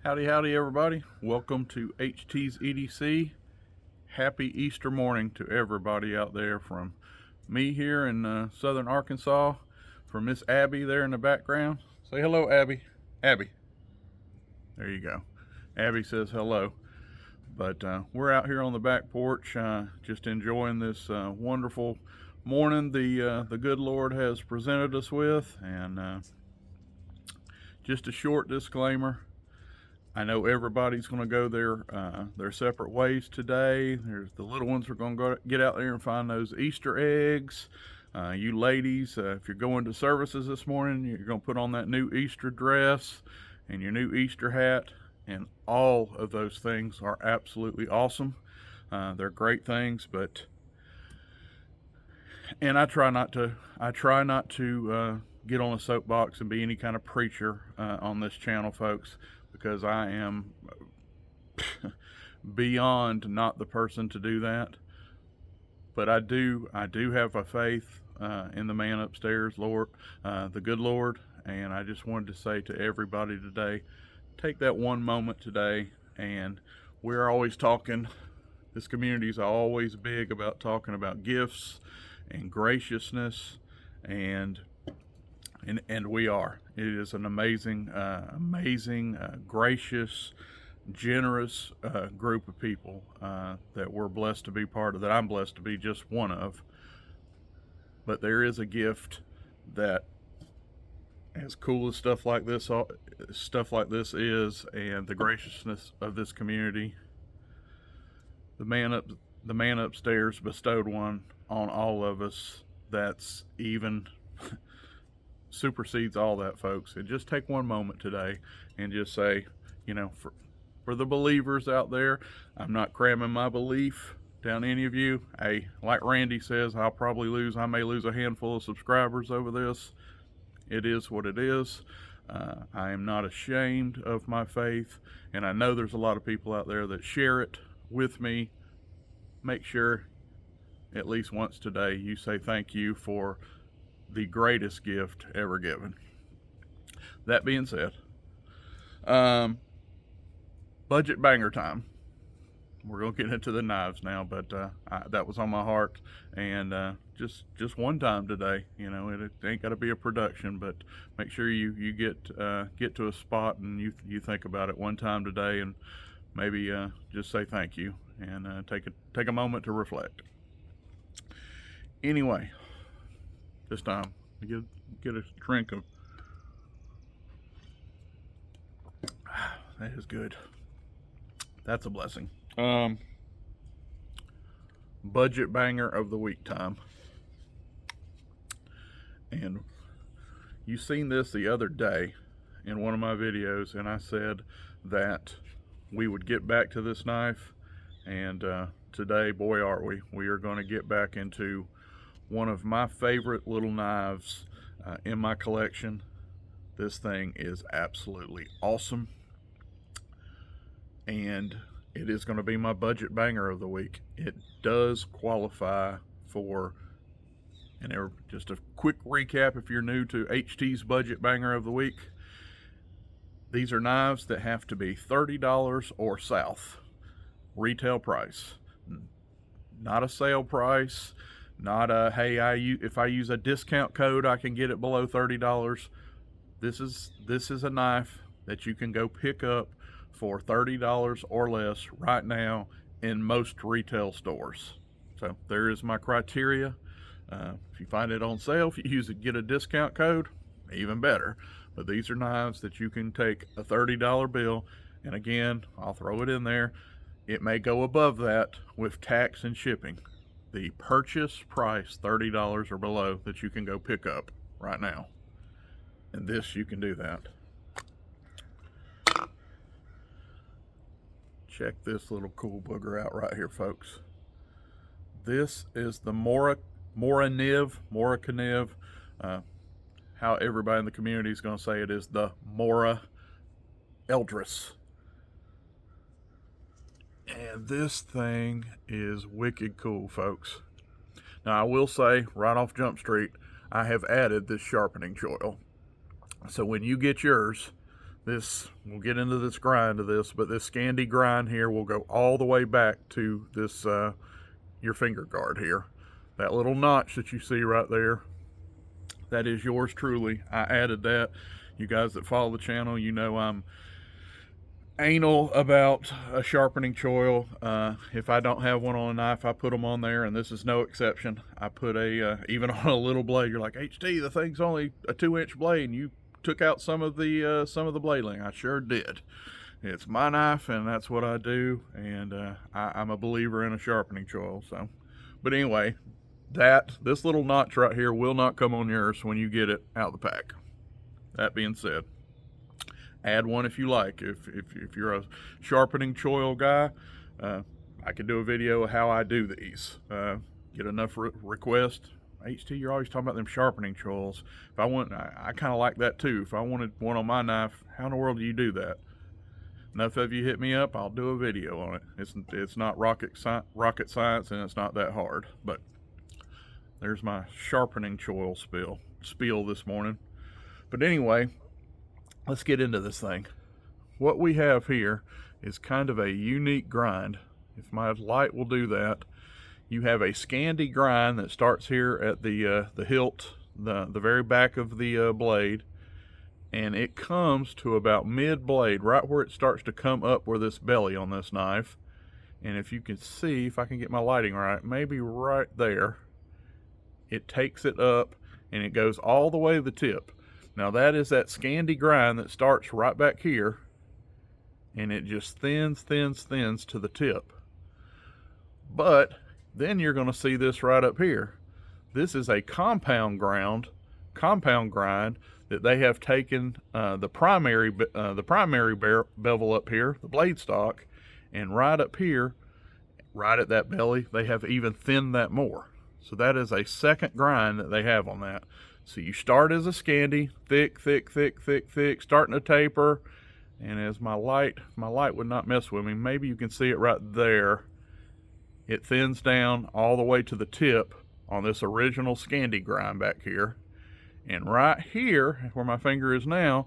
Howdy, howdy, everybody. Welcome to HT's EDC. Happy Easter morning to everybody out there, from me here in southern Arkansas, from Miss Abby there in the background. Say hello, Abby. Abby. There you go. Abby says hello. But we're out here on the back porch just enjoying this wonderful morning the good Lord has presented us with. And just a short disclaimer. I know everybody's going to go their separate ways today. There's the little ones are going to go get out there and find those Easter eggs. You ladies, if you're going to services this morning, you're going to put on that new Easter dress and your new Easter hat, and all of those things are absolutely awesome. They're great things, and I try not to get on a soapbox and be any kind of preacher on this channel, folks, because I am beyond not the person to do that. But I do have a faith in the man upstairs, Lord, the good Lord, and I just wanted to say to everybody today, take that one moment today. And we're always talking, this community is always big about talking about gifts and graciousness, and we are. It is an amazing, gracious, generous group of people that we're blessed to be part of, that I'm blessed to be just one of. But there is a gift that, as cool as stuff like this is, and the graciousness of this community, the man upstairs bestowed one on all of us that's even supersedes all that, folks. And just take one moment today and just say, for the believers out there, I'm not cramming my belief down any of you. Hey, like Randy says, I may lose a handful of subscribers over this. It is what it is. I am not ashamed of my faith, and I know there's a lot of people out there that share it with me. Make sure at least once today you say thank you for the greatest gift ever given. That being said, budget banger time. We're gonna get into the knives now, but that was on my heart, and just one time today. It ain't got to be a production, but make sure you get to a spot and you think about it one time today, and maybe just say thank you and take a moment to reflect. Anyway, this time get a drink of. That is good. That's a blessing. Budget banger of the week time. And you seen this the other day in one of my videos, and I said that we would get back to this knife, and today, boy, are we. We are going to get back into one of my favorite little knives in my collection. This thing is absolutely awesome, and it is going to be my budget banger of the week. It does qualify for, and just a quick recap if you're new to HT's budget banger of the week. These are knives that have to be $30 or south retail price, not a sale price. Not a, hey, if I use a discount code, I can get it below $30. This is a knife that you can go pick up for $30 or less right now in most retail stores. So there is my criteria. If you find it on sale, if you get a discount code, even better. But these are knives that you can take a $30 bill, and again, I'll throw it in there. It may go above that with tax and shipping. The purchase price, $30 or below, that you can go pick up right now. And this, you can do that. Check this little cool booger out right here, folks. This is the Morakniv. How everybody in the community is going to say it is the Mora Eldris. And this thing is wicked cool, folks. Now, I will say, right off Jump Street, I have added this sharpening choil. So when you get yours, we'll get into this grind of this, but this Scandi grind here will go all the way back to this, your finger guard here. That little notch that you see right there, that is yours truly. I added that. You guys that follow the channel, you know I'm anal about a sharpening choil. If I don't have one on a knife, I put them on there, and this is no exception. I put even on a little blade. You're like, HT, the thing's only a 2-inch blade, and you took out some of the blading. I sure did. It's my knife, and that's what I do, and I'm a believer in a sharpening choil. So, but anyway, this little notch right here will not come on yours when you get it out of the pack. That being said, add one if you like. If you're a sharpening choil guy, I could do a video of how I do these. Get enough requests. HT, you're always talking about them sharpening choils. If I want, I kind of like that too. If I wanted one on my knife, how in the world do you do that? Enough of you hit me up, I'll do a video on it. It's not rocket science, and it's not that hard. But there's my sharpening choil spiel this morning. But anyway, let's get into this thing. What we have here is kind of a unique grind. If my light will do that, you have a Scandi grind that starts here at the hilt, the very back of the blade, and it comes to about mid blade, right where it starts to come up where this belly on this knife. And if you can see, if I can get my lighting right, maybe right there, it takes it up and it goes all the way to the tip. Now that is that Scandi grind that starts right back here, and it just thins to the tip. But then you're going to see this right up here. This is a compound grind that they have taken the primary bevel up here, the blade stock, and right up here, right at that belly, they have even thinned that more. So that is a second grind that they have on that. So you start as a Scandi, thick, starting to taper, and as my light would not mess with me, maybe you can see it right there. It thins down all the way to the tip on this original Scandi grind back here. And right here, where my finger is now,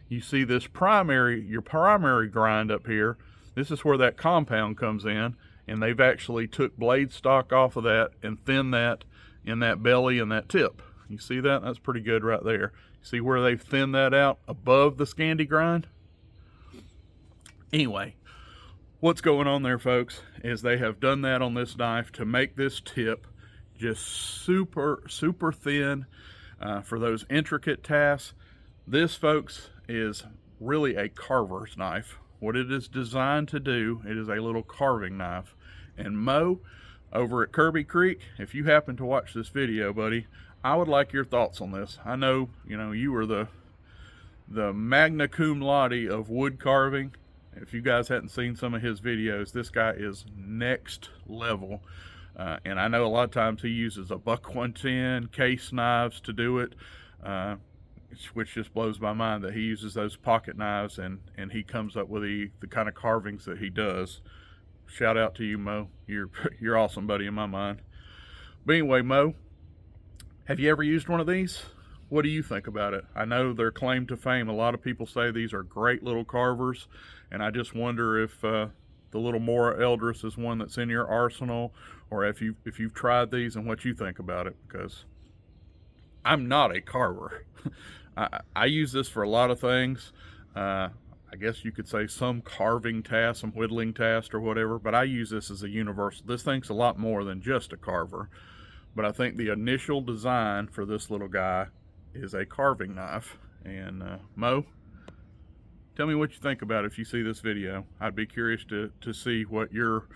you see this your primary grind up here. This is where that compound comes in, and they've actually took blade stock off of that and thinned that in that belly and that tip. You see that? That's pretty good right there. See where they've thinned that out above the Scandi grind? Anyway, what's going on there, folks, is they have done that on this knife to make this tip just super thin for those intricate tasks. This, folks, is really a carver's knife. What it is designed to do, it is a little carving knife. And Mo, over at Kirby Creek, if you happen to watch this video, buddy, I would like your thoughts on this. I know, you are the magna cum laude of wood carving. If you guys hadn't seen some of his videos, this guy is next level. And I know a lot of times he uses a buck 110 case knives to do it, which just blows my mind that he uses those pocket knives and he comes up with the kind of carvings that he does. Shout out to you, Mo. You're awesome, buddy, in my mind. But anyway, Mo, have you ever used one of these? What do you think about it? I know their claim to fame. A lot of people say these are great little carvers, and I just wonder if the little Mora Eldris is one that's in your arsenal, or if you've tried these and what you think about it, because I'm not a carver. I use this for a lot of things. I guess you could say some carving tasks, some whittling tasks or whatever, but I use this as a universal. This thing's a lot more than just a carver. But I think the initial design for this little guy is a carving knife. And Mo, tell me what you think about it if you see this video. I'd be curious to see what your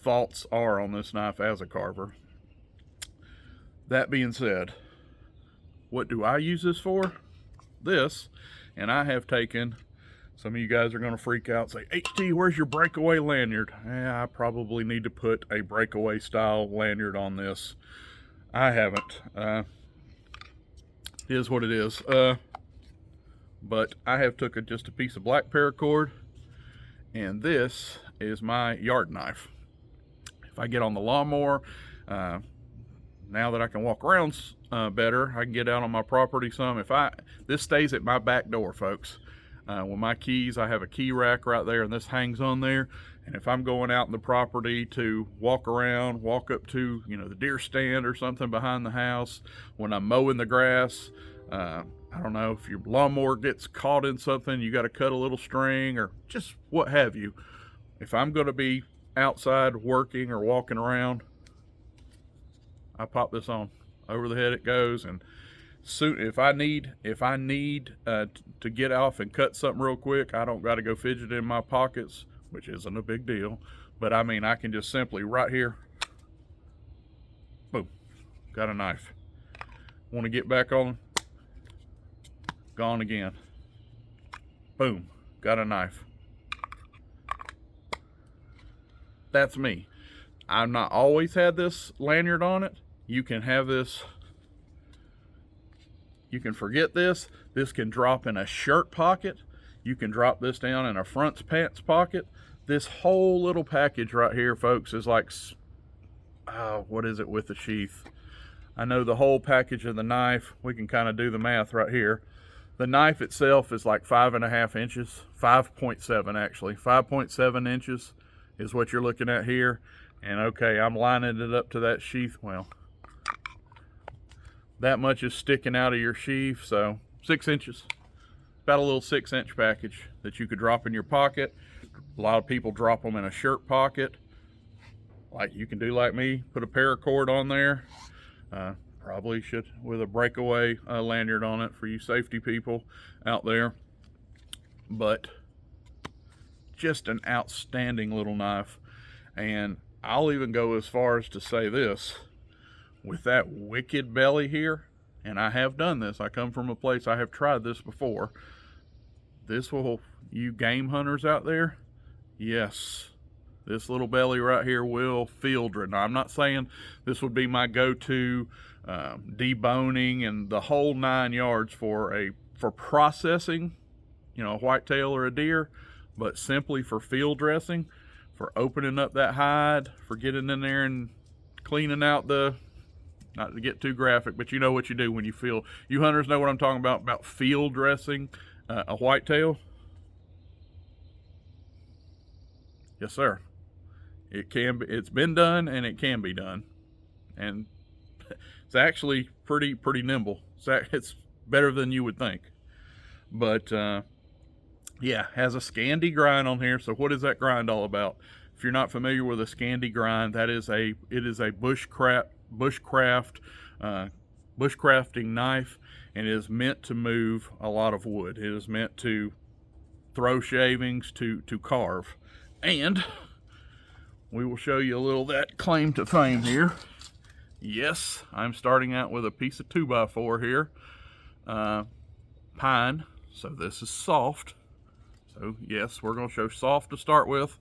thoughts are on this knife as a carver. That being said, what do I use this for? This, and I have taken, some of you guys are going to freak out and say, HT, where's your breakaway lanyard? I probably need to put a breakaway style lanyard on this. I haven't. It is what it is. But I have took just a piece of black paracord, and this is my yard knife. If I get on the lawnmower, now that I can walk around better, I can get out on my property some. This stays at my back door, folks. With my keys, I have a key rack right there, and this hangs on there. And if I'm going out in the property to walk around, walk up to, the deer stand or something behind the house, when I'm mowing the grass, I don't know, if your lawnmower gets caught in something, you got to cut a little string or just what have you. If I'm going to be outside working or walking around, I pop this on. Over the head it goes, and soon if I need to get off and cut something real quick, I don't got to go fidget in my pockets, which isn't a big deal. But I mean, I can just simply right here, boom, got a knife. Want to get back on, gone again. Boom, got a knife. That's me. I've not always had this lanyard on it. You can have this, you can forget this. This can drop in a shirt pocket. You can drop this down in a front pants pocket. This whole little package right here, folks, is like, what is it with the sheath? I know the whole package of the knife, we can kind of do the math right here. The knife itself is like 5.5 inches, 5.7 actually, 5.7 inches is what you're looking at here. And okay, I'm lining it up to that sheath. Well, that much is sticking out of your sheath, so 6 inches. About a little 6-inch package that you could drop in your pocket. A lot of people drop them in a shirt pocket. Like you can do like me, put a paracord on there. Probably should with a breakaway lanyard on it for you safety people out there. But just an outstanding little knife. And I'll even go as far as to say this. With that wicked belly here, and I have done this, I come from a place, I have tried this before. This will, you game hunters out there, yes, this little belly right here will field red. Now, I'm not saying this would be my go-to deboning and the whole 9 yards for processing, a whitetail or a deer, but simply for field dressing, for opening up that hide, for getting in there and cleaning out the, not to get too graphic, but you know what you do when you hunters know what I'm talking about field dressing a whitetail. Yes, sir. It's been done, and it can be done. And it's actually pretty nimble. It's better than you would think. But yeah, has a Scandi grind on here. So what is that grind all about? If you're not familiar with a Scandi grind, it is a bushcrafting knife, and it is meant to move a lot of wood. It is meant to throw shavings, to carve. And we will show you a little of that claim to fame here. Yes, I'm starting out with a piece of 2x4 here, pine, so this is soft. So yes, we're going to show soft to start with.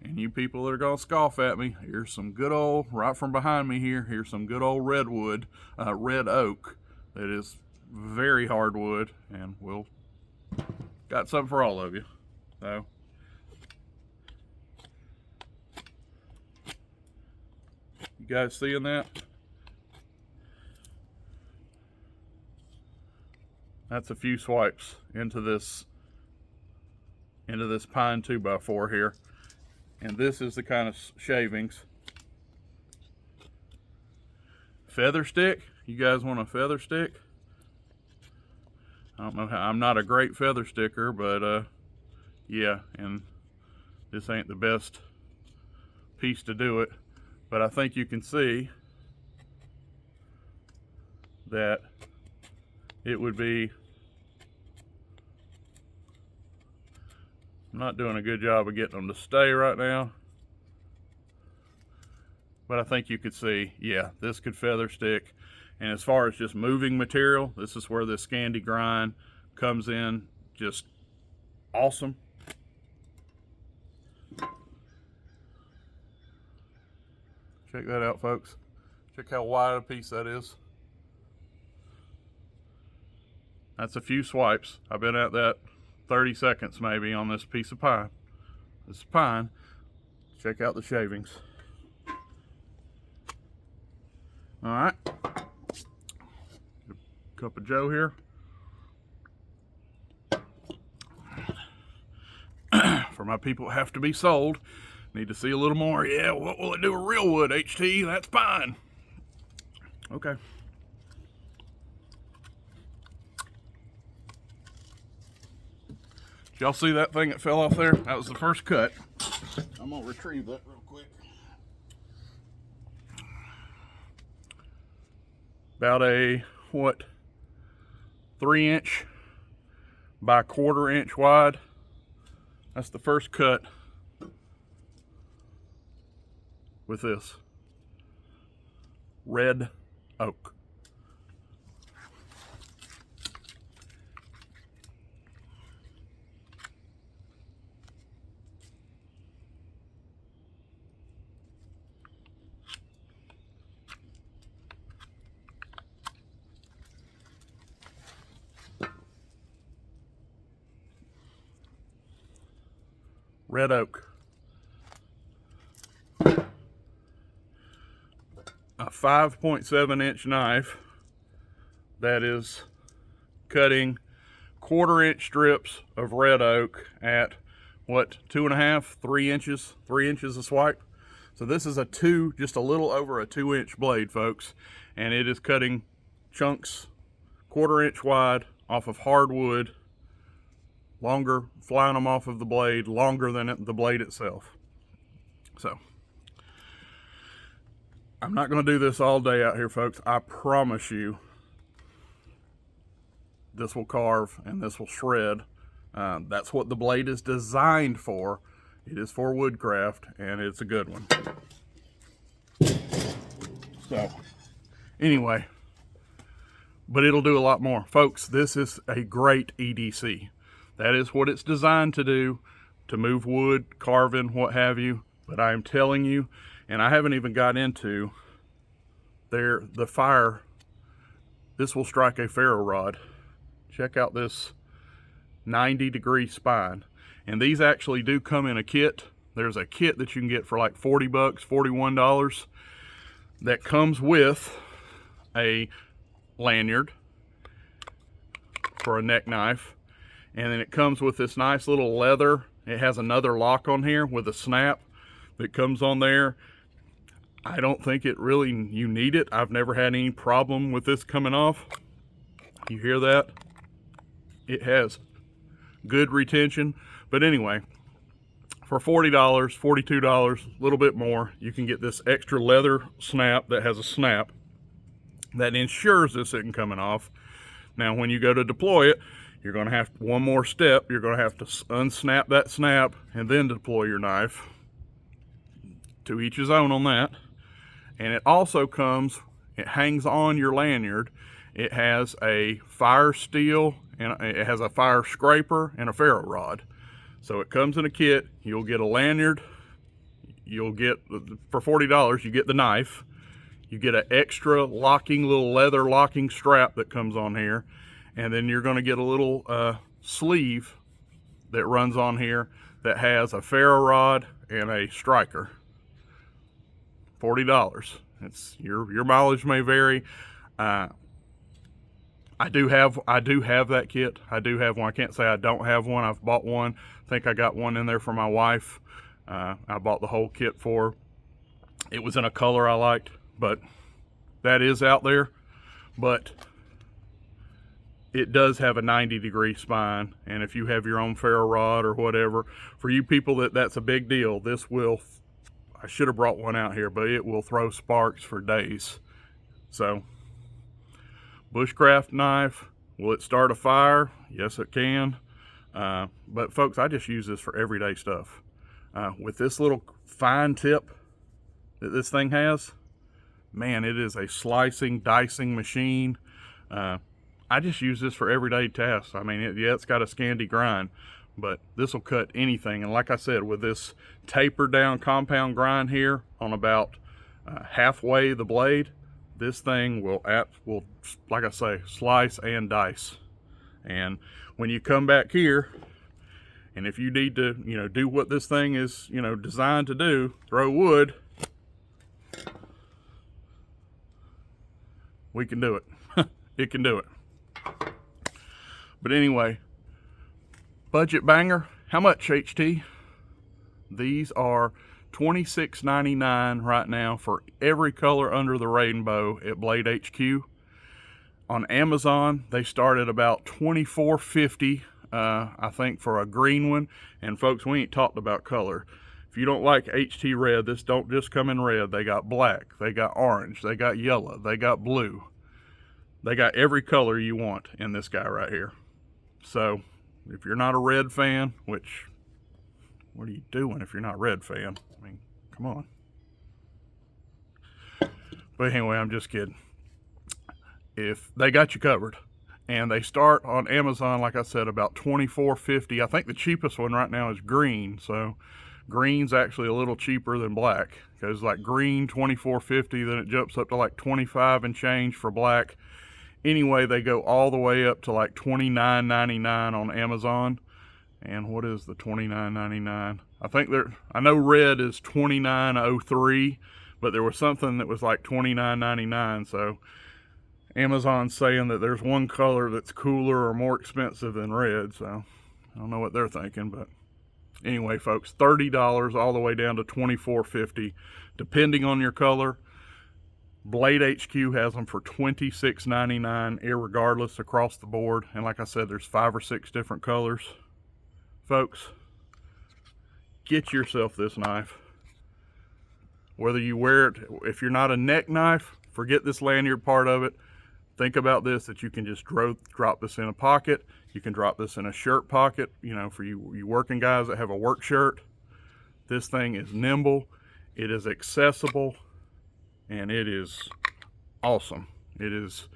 And you people that are going to scoff at me, here's some good old, right from behind me here, here's some good old redwood, red oak, that is very hardwood, and we'll got something for all of you. So, you guys seeing that? That's a few swipes into this pine 2x4 here. And this is the kind of shavings. Feather stick, you guys want a feather stick? I don't know how, I'm not a great feather sticker, but yeah, and this ain't the best piece to do it, but I think you can see that it would be, I'm not doing a good job of getting them to stay right now, but I think you could see, yeah, this could feather stick. And as far as just moving material, this is where the Scandi grind comes in, just awesome. Check that out, folks. Check how wide a piece that is. That's a few swipes. I've been at that 30 seconds maybe on this piece of pine. This is pine. Check out the shavings. All right. Cup of Joe here. for my people who have to be sold. Need to see a little more. Yeah, what will it do with real wood, HT? That's fine. Okay. Did y'all see that thing that fell off there? That was the first cut. I'm gonna retrieve that real quick. About a, what, 3-inch by 1/4 inch wide. That's the first cut with this red oak. Red oak. A 5.7-inch knife that is cutting 1/4 inch strips of red oak at what, 2.5, 3 inches, 3 inches a swipe. So this is just a little over a 2-inch blade, folks, and it is cutting chunks 1/4 inch wide off of hardwood, longer, flying them off of the blade, longer than the blade itself. So I'm not going to do this all day out here, folks. I promise you this will carve and this will shred. That's what the blade is designed for. It is for woodcraft, and it's a good one. So anyway, but it'll do a lot more. Folks, this is a great EDC. That is what it's designed to do, to move wood, carving, what have you. But I am telling you, and I haven't even got into the fire. This will strike a ferro rod. Check out this 90-degree spine. And these actually do come in a kit. There's a kit that you can get for like 40 bucks, $41, that comes with a lanyard for a neck knife. And then it comes with this nice little leather. It has another lock on here with a snap that comes on there. I don't think you need it. I've never had any problem with this coming off. You hear that? It has good retention. But anyway, for $40, $42, a little bit more, you can get this extra leather snap that has a snap that ensures this isn't coming off. Now, when you go to deploy it, you're going to have one more step. You're going to have to unsnap that snap and then deploy your knife. To each his own on that. And it also comes, it hangs on your lanyard. It has a fire steel, and it has a fire scraper and a ferro rod. So it comes in a kit. You'll get a lanyard. You'll get, for $40, you get the knife. You get an extra little leather locking strap that comes on here. And then you're going to get a little sleeve that runs on here that has a ferro rod and a striker. $40. It's your mileage may vary. I do have that kit. I do have one. I can't say I don't have one. I've bought one. I think I got one in there for my wife. I bought the whole kit for her. It was in a color I liked, but that is out there. But it does have a 90-degree spine, and if you have your own ferro rod or whatever, for you people that's a big deal. This will, I should have brought one out here, but it will throw sparks for days. So, bushcraft knife, will it start a fire? Yes, it can. But folks, I just use this for everyday stuff. With this little fine tip that this thing has, man, it is a slicing, dicing machine. I just use this for everyday tasks. I mean, it's got a Scandi grind, but this will cut anything. And like I said, with this tapered down compound grind here on about halfway the blade, this thing will, like I say, slice and dice. And when you come back here, and if you need to, do what this thing is, designed to do, throw wood, we can do it. It can do it. But anyway, budget banger. How much, HT? These are $26.99 right now for every color under the rainbow at Blade HQ. On Amazon, they start at about $24.50, I think, for a green one. And folks, we ain't talked about color. If you don't like HT red, this don't just come in red. They got black, they got orange, they got yellow, they got blue. They got every color you want in this guy right here. So if you're not a red fan, which, what are you doing if you're not a red fan? I mean, come on. But anyway, I'm just kidding. If they got you covered, and they start on Amazon, like I said, about $24.50. I think the cheapest one right now is green, so green's actually a little cheaper than black, because like green $24.50, then it jumps up to like 25 and change for black. Anyway, they go all the way up to like $29.99 on Amazon. And what is the $29.99? I know red is $29.03, but there was something that was like $29.99. So Amazon's saying that there's one color that's cooler or more expensive than red. So I don't know what they're thinking, but anyway, folks, $30 all the way down to $24.50, depending on your color. Blade HQ has them for $26.99 irregardless across the board. And like I said, there's 5 or 6 different colors. Folks, get yourself this knife. Whether you wear it, if you're not a neck knife, forget this lanyard part of it. Think about this, that you can just drop this in a pocket. You can drop this in a shirt pocket, you know, for you working guys that have a work shirt. This thing is nimble, it is accessible, and it is awesome. It is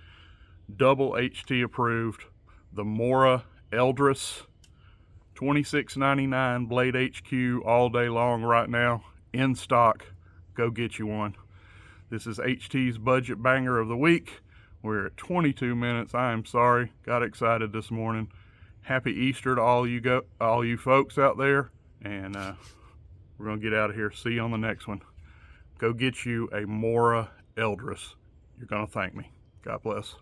double HT approved. The Mora Eldris, $26.99 Blade HQ all day long right now, in stock. Go get you one. This is HT's budget banger of the week. We're at 22 minutes. I am sorry, got excited this morning. Happy Easter to all you folks out there, and we're gonna get out of here. See you on the next one. Go get you a Mora Eldris. You're gonna thank me. God bless.